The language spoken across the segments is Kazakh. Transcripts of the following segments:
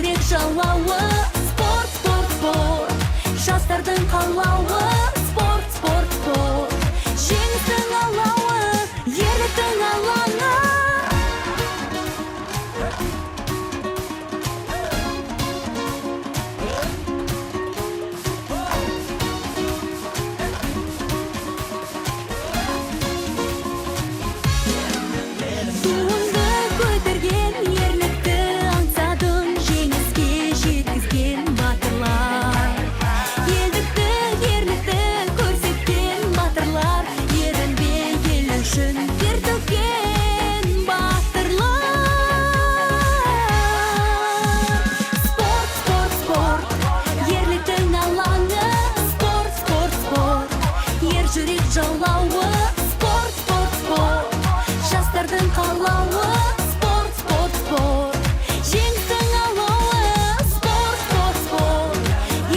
жүрек жалауы, спорт, спорт, спорт. Жастардың қалауы, спорт, спорт, спорт. Жеңістің алауы, ерліктің алаңы. Туыңды көтерген, ерлікті аңсадың, жеңіске жеткізген батырлар. Елдікті, ерлікті көрсеткен батырлар, ерінбей ел үшін тер төккен батырлар. Спорт, спорт, спорт, ерліктің алаңы, спорт, спорт, спорт. Ер жүрек жалауы, спорт, спорт, спорт. Жастардың қалауы, спорт, спорт, спорт. Жеңістің алауы, спорт, спорт, спорт.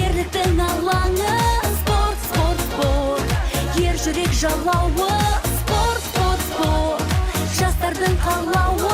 Ерліктің алаңы, спорт, спорт, спорт. Ер жүрек жалауы, спорт, спорт, спорт. Жастардың қалауы.